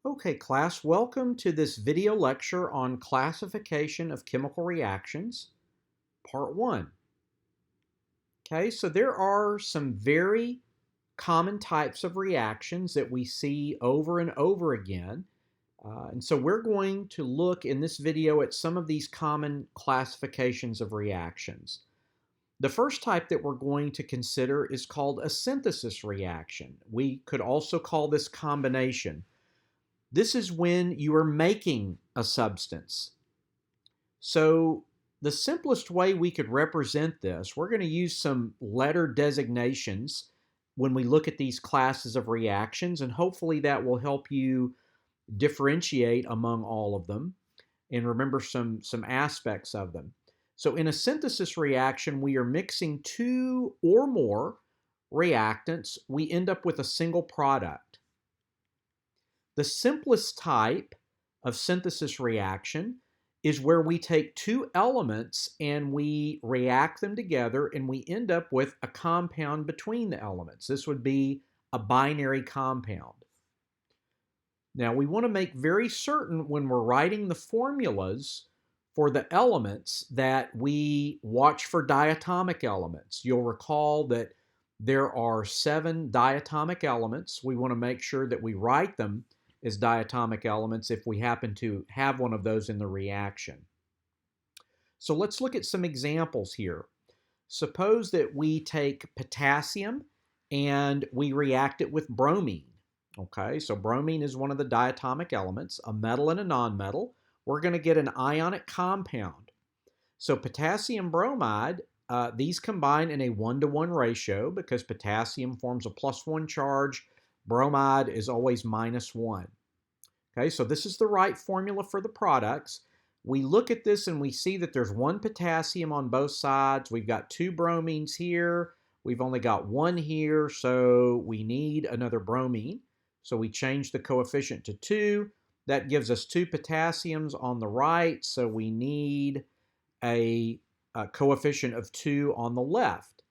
Okay, class, welcome to this video lecture on classification of chemical reactions, part 1. Okay, so there are some very common types of reactions that we see over and over again. And so we're going to look in this video at some of these common classifications of reactions. The first type that we're going to consider is called a synthesis reaction. We could also call this combination. This is when you are making a substance. So the simplest way we could represent this, we're going to use some letter designations when we look at these classes of reactions, and hopefully that will help you differentiate among all of them and remember some aspects of them. So in a synthesis reaction, we are mixing two or more reactants. We end up with a single product. The simplest type of synthesis reaction is where we take two elements and we react them together and we end up with a compound between the elements. This would be a binary compound. Now we want to make very certain when we're writing the formulas for the elements that we watch for diatomic elements. You'll recall that there are 7 diatomic elements. We want to make sure that we write them as diatomic elements if we happen to have one of those in the reaction. So let's look at some examples here. Suppose that we take potassium and we react it with bromine. Okay, so bromine is one of the diatomic elements, a metal and a nonmetal. We're going to get an ionic compound. So potassium bromide, these combine in a 1-to-1 ratio because potassium forms a +1 charge. Bromide is always -1. Okay, so this is the right formula for the products. We look at this and we see that there's 1 potassium on both sides. We've got 2 bromines here. We've only got 1 here, so we need another bromine. So we change the coefficient to 2. That gives us 2 potassiums on the right, so we need a coefficient of 2 on the left.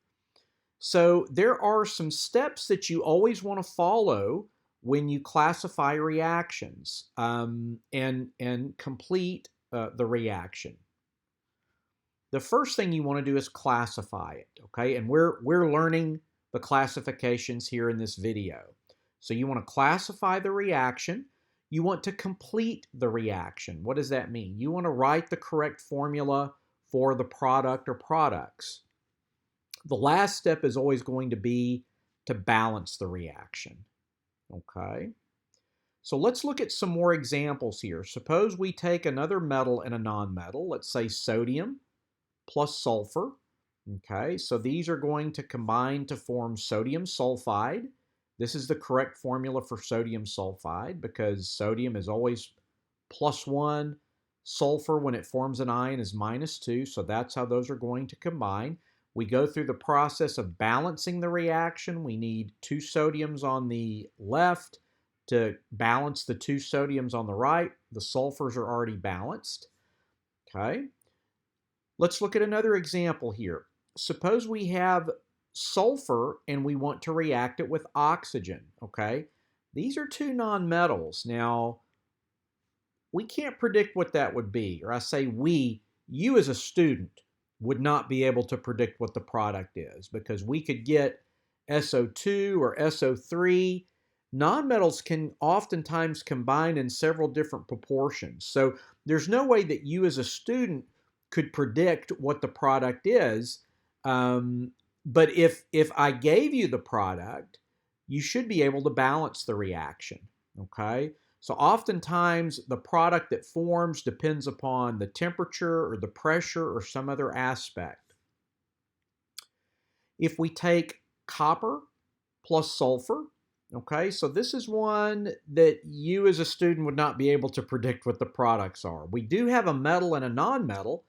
So there are some steps that you always want to follow when you classify reactions and complete the reaction. The first thing you want to do is classify it, okay? And we're learning the classifications here in this video. So you want to classify the reaction. You want to complete the reaction. What does that mean? You want to write the correct formula for the product or products. The last step is always going to be to balance the reaction. Okay, so let's look at some more examples here. Suppose we take another metal and a nonmetal, let's say sodium plus sulfur. Okay, so these are going to combine to form sodium sulfide. This is the correct formula for sodium sulfide because sodium is always +1. Sulfur, when it forms an ion, is -2, so that's how those are going to combine. We go through the process of balancing the reaction. We need 2 sodiums on the left to balance the 2 sodiums on the right. The sulfurs are already balanced. Okay. Let's look at another example here. Suppose we have sulfur and we want to react it with oxygen. Okay. These are 2 nonmetals. Now, we can't predict what that would be, or I say we, you as a student would not be able to predict what the product is because we could get SO2 or SO3. Nonmetals can oftentimes combine in several different proportions. So there's no way that you as a student could predict what the product is. But if I gave you the product, you should be able to balance the reaction. Okay? So oftentimes the product that forms depends upon the temperature or the pressure or some other aspect. If we take copper plus sulfur, okay, so this is one that you as a student would not be able to predict what the products are. We do have a metal and a nonmetal,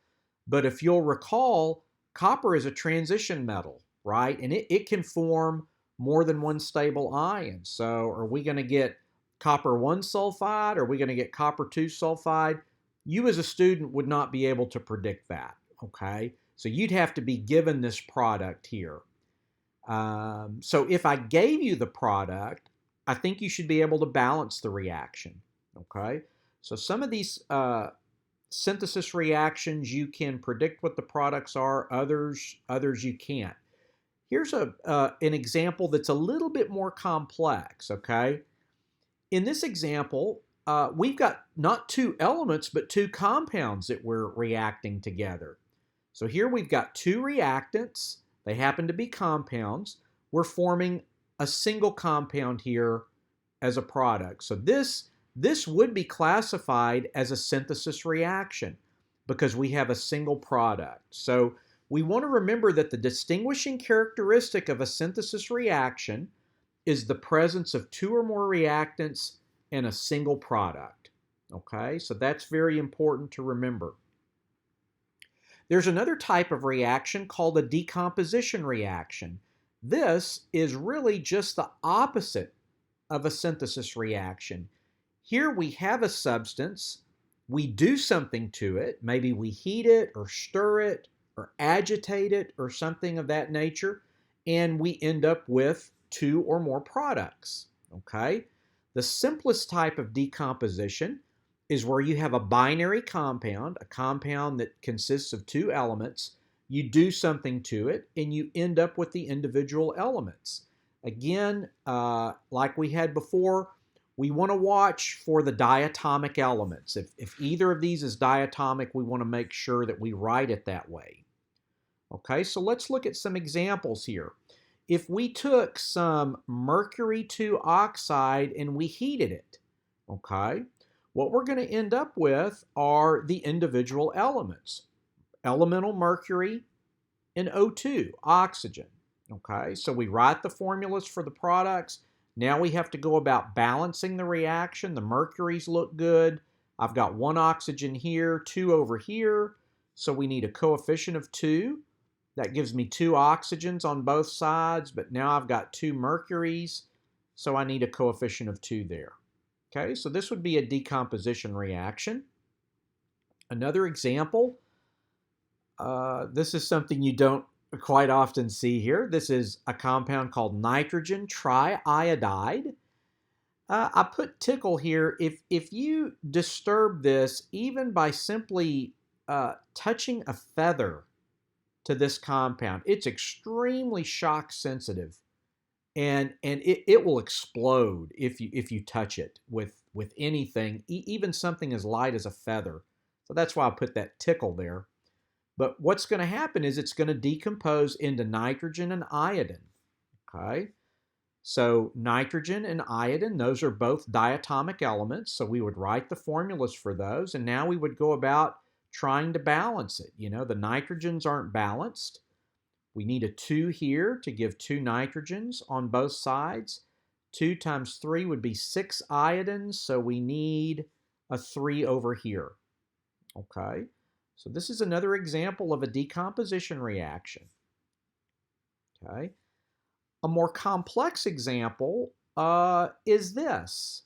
but if you'll recall, copper is a transition metal, right? And it can form more than one stable ion. So are we going to get copper 1 sulfide? Are we going to get copper 2 sulfide? You as a student would not be able to predict that, okay? So you'd have to be given this product here. So if I gave you the product, I think you should be able to balance the reaction, Okay, so some of these synthesis reactions you can predict what the products are, others you can't. Here's an example that's a little bit more complex, okay? In this example, we've got not two elements, but two compounds that we're reacting together. So here we've got two reactants. They happen to be compounds. We're forming a single compound here as a product. So this would be classified as a synthesis reaction because we have a single product. So we want to remember that the distinguishing characteristic of a synthesis reaction is the presence of two or more reactants in a single product. Okay, so that's very important to remember. There's another type of reaction called a decomposition reaction. This is really just the opposite of a synthesis reaction. Here we have a substance, we do something to it, maybe we heat it or stir it or agitate it or something of that nature, and we end up with two or more products, okay? The simplest type of decomposition is where you have a binary compound, a compound that consists of two elements, you do something to it, and you end up with the individual elements. Again, like we had before, we want to watch for the diatomic elements. If either of these is diatomic, we want to make sure that we write it that way. Okay, so let's look at some examples here. If we took some mercury 2 oxide and we heated it, okay, what we're going to end up with are the individual elements. Elemental mercury and O2, oxygen. Okay, so we write the formulas for the products. Now we have to go about balancing the reaction. The mercuries look good. I've got one oxygen here, two over here. So we need a coefficient of 2. That gives me 2 oxygens on both sides, but now I've got 2 mercuries, so I need a coefficient of 2 there. Okay, so this would be a decomposition reaction. Another example, this is something you don't quite often see here. This is a compound called nitrogen triiodide. I put tickle here. If you disturb this even by simply touching a feather to this compound, it's extremely shock sensitive, and it will explode if you touch it with anything, even something as light as a feather. So that's why I put that tickle there. But what's going to happen is it's going to decompose into nitrogen and iodine. Okay, so nitrogen and iodine, those are both diatomic elements, so we would write the formulas for those, and now we would go about trying to balance it. You know, the nitrogens aren't balanced. We need a 2 here to give 2 nitrogens on both sides. 2 times 3 would be 6 iodines, so we need a 3 over here. Okay, so this is another example of a decomposition reaction. Okay, a more complex example is this.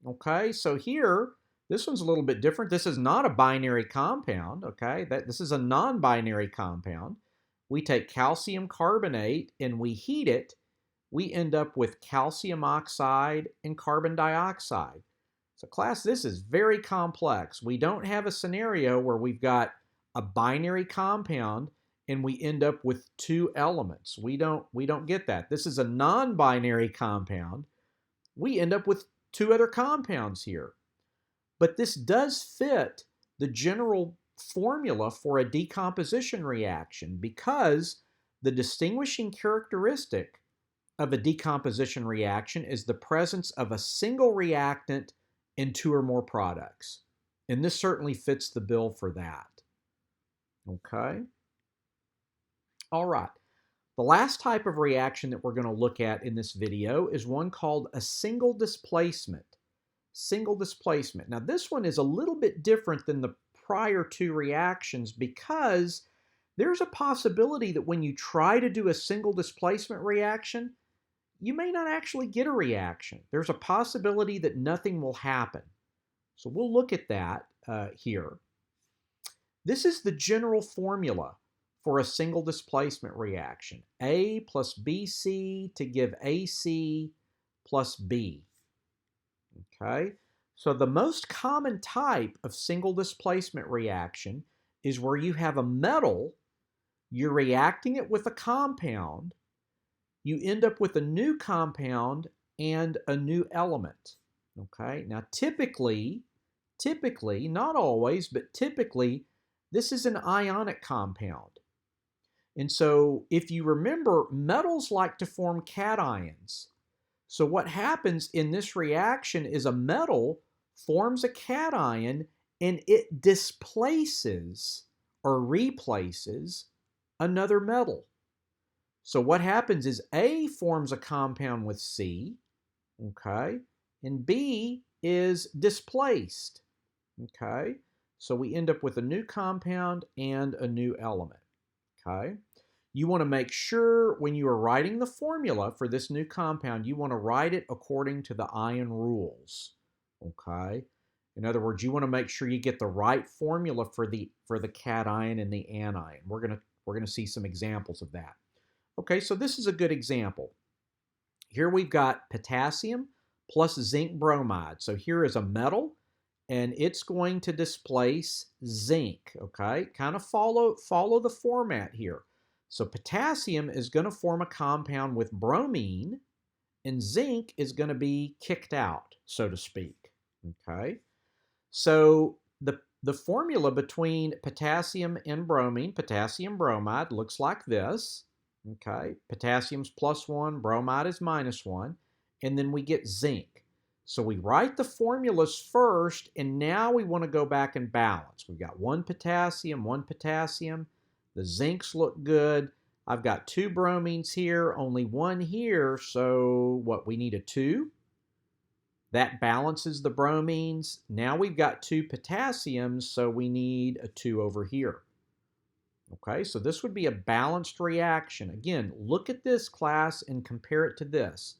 Okay, so here, this one's a little bit different. This is not a binary compound, okay? This is a non-binary compound. We take calcium carbonate and we heat it. We end up with calcium oxide and carbon dioxide. So class, this is very complex. We don't have a scenario where we've got a binary compound and we end up with 2 elements. We don't get that. This is a non-binary compound. We end up with 2 other compounds here. But this does fit the general formula for a decomposition reaction because the distinguishing characteristic of a decomposition reaction is the presence of a single reactant in 2 or more products. And this certainly fits the bill for that. Okay? All right. The last type of reaction that we're going to look at in this video is one called a single displacement. Single displacement. Now this one is a little bit different than the prior 2 reactions because there's a possibility that when you try to do a single displacement reaction, you may not actually get a reaction. There's a possibility that nothing will happen. So we'll look at that here. This is the general formula for a single displacement reaction. A plus BC to give AC plus B. Okay, So the most common type of single displacement reaction is where you have a metal, you're reacting it with a compound, you end up with a new compound and a new element. Okay, now typically, not always, but typically, this is an ionic compound. And so if you remember, metals like to form cations. So what happens in this reaction is a metal forms a cation and it displaces or replaces another metal. So what happens is A forms a compound with C, okay, and B is displaced, okay. So we end up with a new compound and a new element, okay. You want to make sure when you are writing the formula for this new compound, you want to write it according to the ion rules, okay? In other words, you want to make sure you get the right formula for the cation and the anion. We're going to see some examples of that. Okay, so this is a good example. Here we've got potassium plus zinc bromide. So here is a metal, and it's going to displace zinc, okay? Kind of follow the format here. So potassium is going to form a compound with bromine, and zinc is going to be kicked out, so to speak. Okay? So the formula between potassium and bromine, potassium bromide, looks like this. Okay? Potassium's +1, bromide is -1, and then we get zinc. So we write the formulas first, and now we want to go back and balance. We've got one potassium. The zincs look good. I've got 2 bromines here, only 1 here, so what, we need a 2? That balances the bromines. Now we've got 2 potassiums, so we need a 2 over here. Okay, so this would be a balanced reaction. Again, look at this, class, and compare it to this.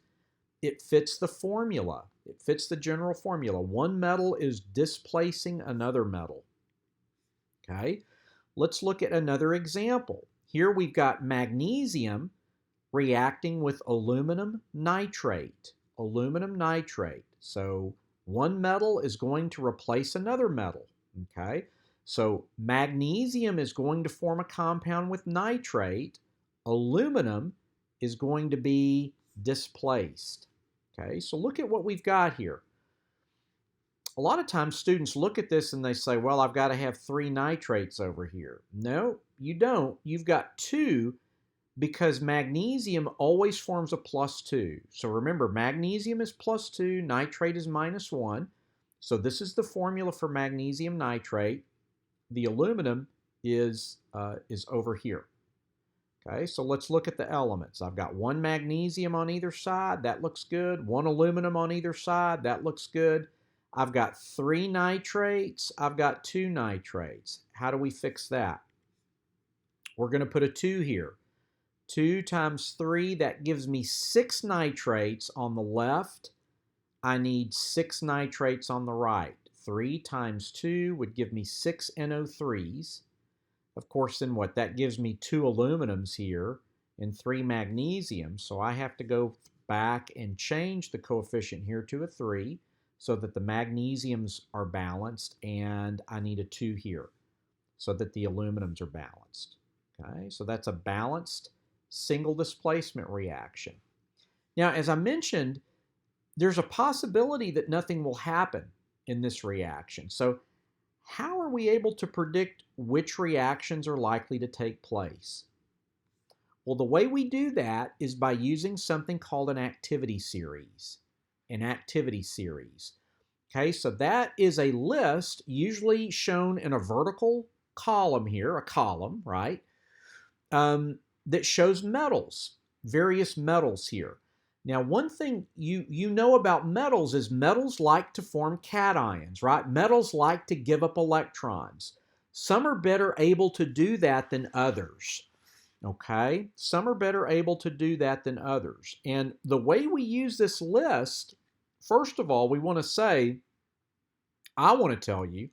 It fits the formula. It fits the general formula. One metal is displacing another metal. Okay, let's look at another example. Here we've got magnesium reacting with aluminum nitrate. Aluminum nitrate. So one metal is going to replace another metal. Okay, so magnesium is going to form a compound with nitrate. Aluminum is going to be displaced. Okay, so look at what we've got here. A lot of times students look at this and they say, well, I've got to have 3 nitrates over here. No, you don't. You've got 2 because magnesium always forms a +2. So remember, magnesium is +2, nitrate is -1. So this is the formula for magnesium nitrate. The aluminum is over here. Okay, so let's look at the elements. I've got 1 magnesium on either side. That looks good. 1 aluminum on either side. That looks good. I've got 3 nitrates. I've got 2 nitrates. How do we fix that? We're going to put a 2 here. 2 times 3, that gives me 6 nitrates on the left. I need 6 nitrates on the right. 3 times 2 would give me 6 NO3s. Of course, then what? That gives me 2 aluminums here and 3 magnesiums. So I have to go back and change the coefficient here to a 3 so that the magnesiums are balanced, and I need a 2 here so that the aluminums are balanced. Okay, so that's a balanced single displacement reaction. Now, as I mentioned, there's a possibility that nothing will happen in this reaction. So how are we able to predict which reactions are likely to take place? Well, the way we do that is by using something called an activity series. An activity series. Okay, so that is a list usually shown in a vertical column here, a column, right, that shows metals, various metals here. Now, one thing you know about metals is metals like to form cations, right? Metals like to give up electrons. Some are better able to do that than others, okay? Some are better able to do that than others. And the way we use this list, first of all, we want to say, I want to tell you,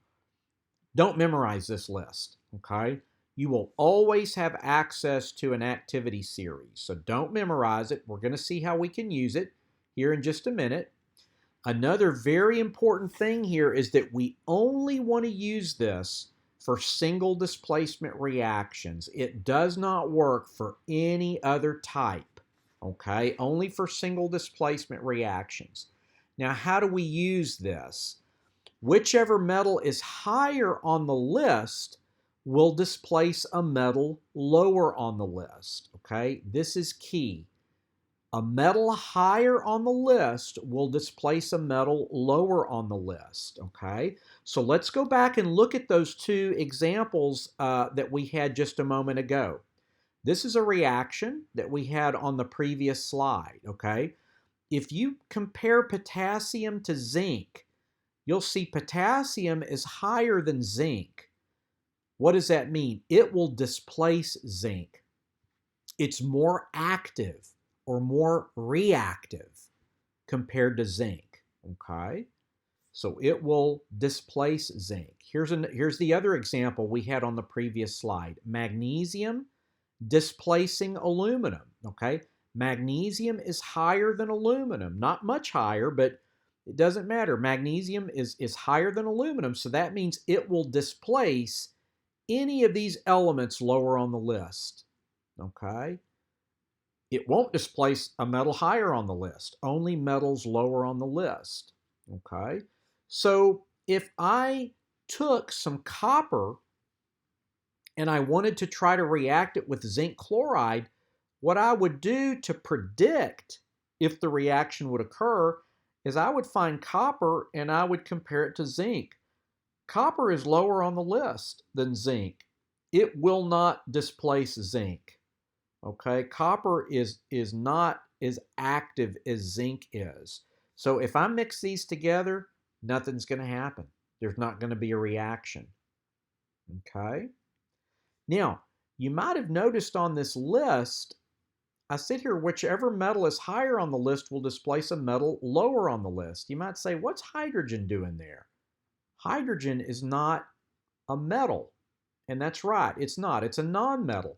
don't memorize this list, okay? You will always have access to an activity series. So don't memorize it. We're going to see how we can use it here in just a minute. Another very important thing here is that we only want to use this for single displacement reactions. It does not work for any other type, okay? Only for single displacement reactions. Now, how do we use this? Whichever metal is higher on the list will displace a metal lower on the list, okay? This is key. A metal higher on the list will displace a metal lower on the list, okay? So let's go back and look at those two examples that we had just a moment ago. This is a reaction that we had on the previous slide, okay? If you compare potassium to zinc, you'll see potassium is higher than zinc. What does that mean? It will displace zinc. It's more active or more reactive compared to zinc, okay? So it will displace zinc. Here's the other example we had on the previous slide. Magnesium displacing aluminum, okay? Magnesium is higher than aluminum. Not much higher, but it doesn't matter. Magnesium is higher than aluminum, so that means it will displace any of these elements lower on the list, okay? It won't displace a metal higher on the list, only metals lower on the list, okay? So if I took some copper and I wanted to try to react it with zinc chloride, what I would do to predict if the reaction would occur is I would find copper and I would compare it to zinc. Copper is lower on the list than zinc. It will not displace zinc. Okay, copper is not as active as zinc is. So if I mix these together, nothing's going to happen. There's not going to be a reaction. Okay? Now, you might have noticed on this list, I said here, whichever metal is higher on the list will displace a metal lower on the list. You might say, what's hydrogen doing there? Hydrogen is not a metal. And that's right, it's not. It's a non-metal.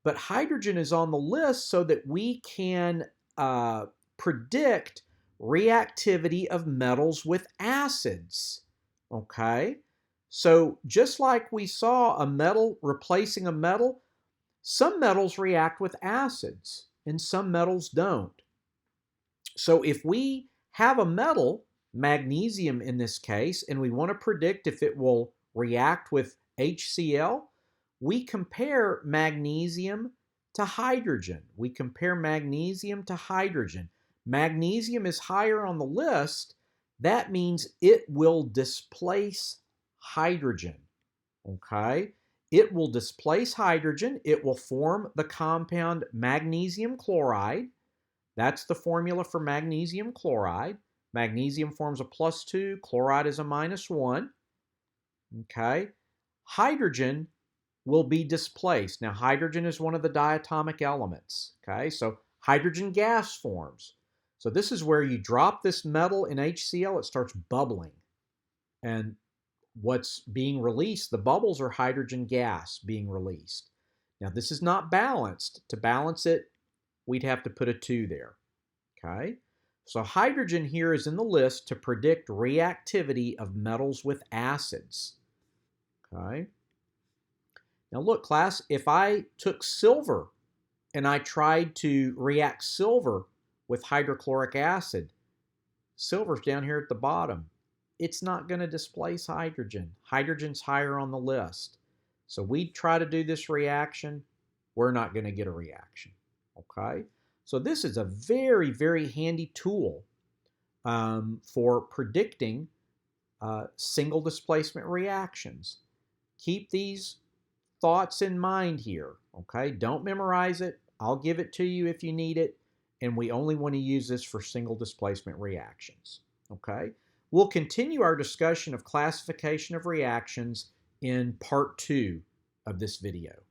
But hydrogen is on the list so that we can predict reactivity of metals with acids, okay? So just like we saw a metal replacing a metal, some metals react with acids and some metals don't. So if we have a metal, magnesium in this case, and we want to predict if it will react with HCl, we compare magnesium to hydrogen. We compare magnesium to hydrogen. Magnesium is higher on the list. That means it will displace hydrogen, okay? It will displace hydrogen. It will form the compound magnesium chloride. That's the formula for magnesium chloride. Magnesium forms a +2, chloride is a -1, okay? Hydrogen will be displaced. Now, hydrogen is one of the diatomic elements, okay? So hydrogen gas forms. So this is where you drop this metal in HCl, it starts bubbling. And what's being released, the bubbles are hydrogen gas being released. Now, this is not balanced. To balance it, we'd have to put a 2 there, okay? So hydrogen here is in the list to predict reactivity of metals with acids, okay? Now look, class, if I took silver and I tried to react silver with hydrochloric acid, silver's down here at the bottom. It's not going to displace hydrogen. Hydrogen's higher on the list. So we try to do this reaction, we're not going to get a reaction, okay? So this is a very, very handy tool for predicting single displacement reactions. Keep these thoughts in mind here, okay? Don't memorize it. I'll give it to you if you need it, and we only want to use this for single displacement reactions, okay? We'll continue our discussion of classification of reactions in part 2 of this video.